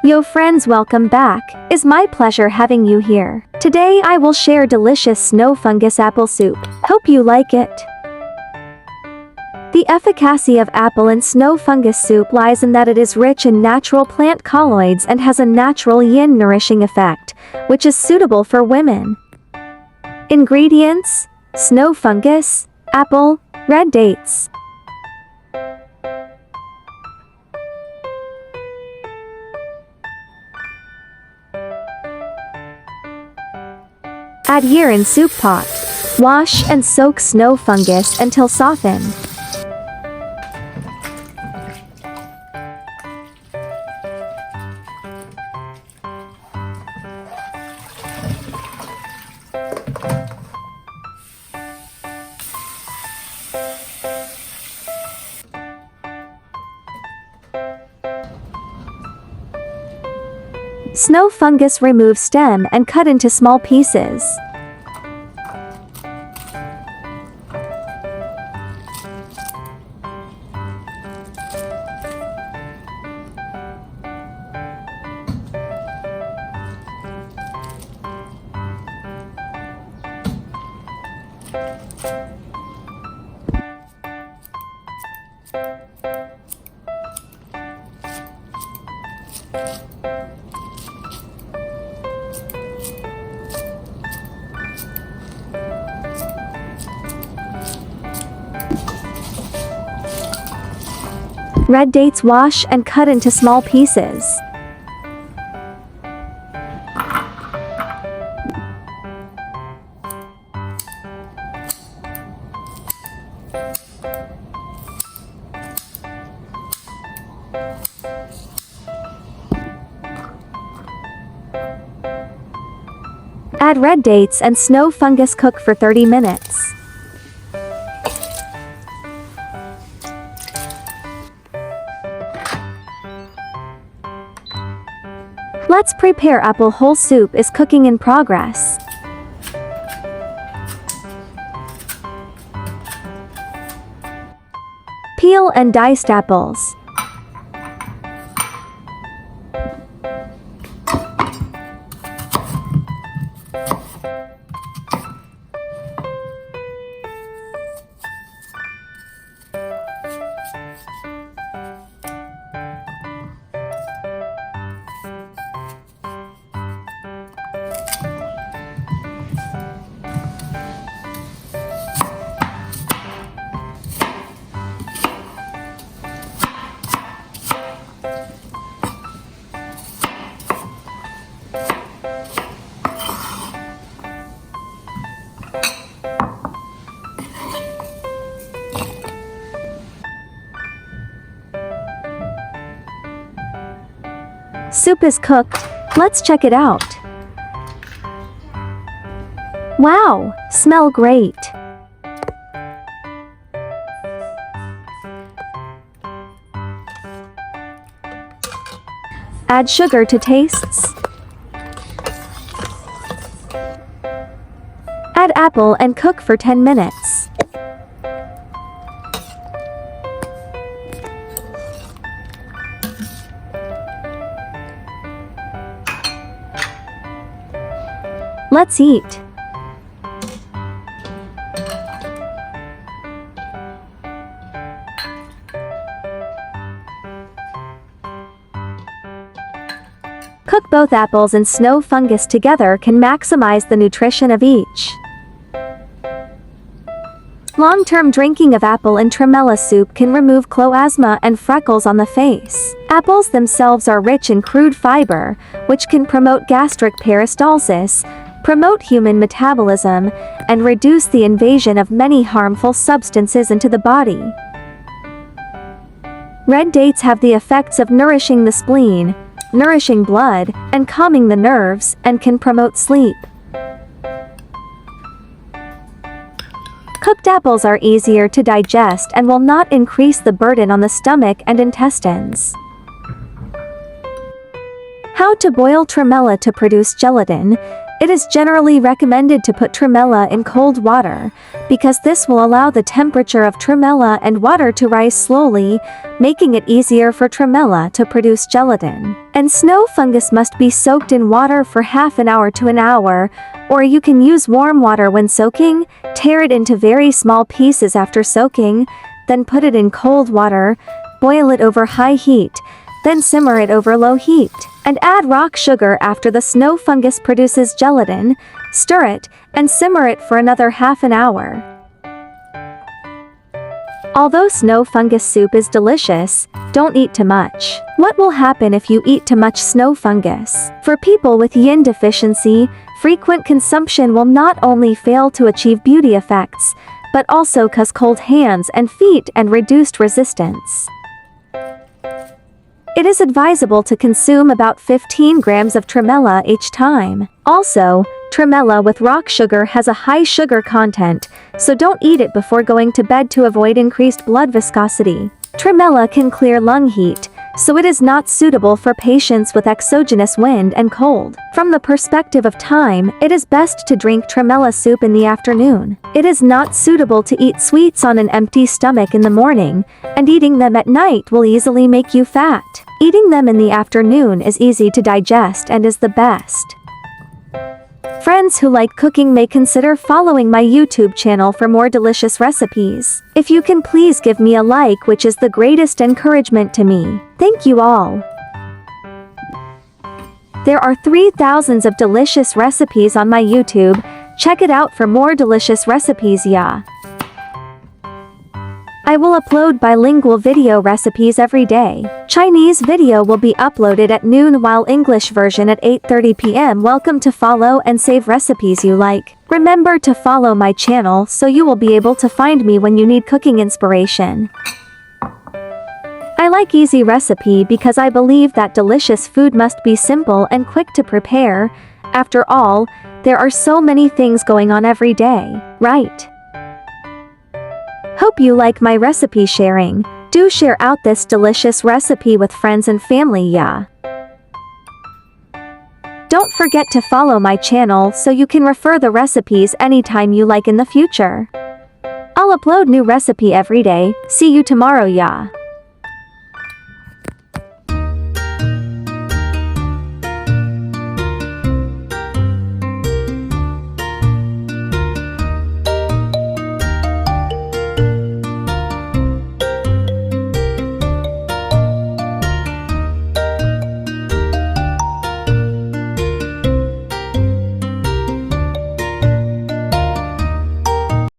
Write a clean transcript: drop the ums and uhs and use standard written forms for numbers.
Yo friends, welcome back. It's my pleasure having you here. Today I will share delicious snow fungus apple soup. Hope you like it. The efficacy of apple and snow fungus soup lies in that it is rich in natural plant colloids and has a natural yin nourishing effect, which is suitable for women. Ingredients: snow fungus, apple, red dates. Add year in soup pot. Wash and soak snow fungus until softened. Snow fungus, remove stem and cut into small pieces. Red dates, wash and cut into small pieces. Add red dates and snow fungus, cook for 30 minutes. Let's prepare apple whole soup is cooking in progress. Peel and diced apples. Soup is cooked. Let's check it out. Wow, smell great. Add sugar to tastes. Add apple and cook for 10 minutes. Let's eat. Cook both apples and snow fungus together can maximize the nutrition of each. Long-term drinking of apple and tremella soup can remove chloasma and freckles on the face. Apples themselves are rich in crude fiber, which can promote gastric peristalsis, promote human metabolism, and reduce the invasion of many harmful substances into the body. Red dates have the effects of nourishing the spleen, nourishing blood, and calming the nerves, and can promote sleep. Cooked apples are easier to digest and will not increase the burden on the stomach and intestines. How to boil tremella to produce gelatin. It is generally recommended to put tremella in cold water, because this will allow the temperature of tremella and water to rise slowly, making it easier for tremella to produce gelatin. And snow fungus must be soaked in water for half an hour to an hour, or you can use warm water when soaking, tear it into very small pieces after soaking, then put it in cold water, boil it over high heat, then simmer it over low heat, and add rock sugar after the snow fungus produces gelatin, stir it, and simmer it for another half an hour. Although snow fungus soup is delicious, don't eat too much. What will happen if you eat too much snow fungus? For people with yin deficiency, frequent consumption will not only fail to achieve beauty effects, but also cause cold hands and feet and reduced resistance. It is advisable to consume about 15 grams of tremella each time. Also, tremella with rock sugar has a high sugar content, so don't eat it before going to bed to avoid increased blood viscosity. Tremella can clear lung heat, so it is not suitable for patients with exogenous wind and cold. From the perspective of time, it is best to drink tremella soup in the afternoon. It is not suitable to eat sweets on an empty stomach in the morning, and eating them at night will easily make you fat. Eating them in the afternoon is easy to digest and is the best. Friends who like cooking may consider following my YouTube channel for more delicious recipes. If you can, please give me a like, which is the greatest encouragement to me. Thank you all. There are 3,000 of delicious recipes on my YouTube. Check it out for more delicious recipes, yeah. I will upload bilingual video recipes every day. Chinese video will be uploaded at noon while English version at 8:30 p.m. Welcome to follow and save recipes you like. Remember to follow my channel so you will be able to find me when you need cooking inspiration. I like easy recipe because I believe that delicious food must be simple and quick to prepare. After all, there are so many things going on every day, right? Hope you like my recipe sharing. Do share out this delicious recipe with friends and family, yeah. Don't forget to follow my channel so you can refer the recipes anytime you like in the future. I'll upload new recipe every day. See you tomorrow, yeah.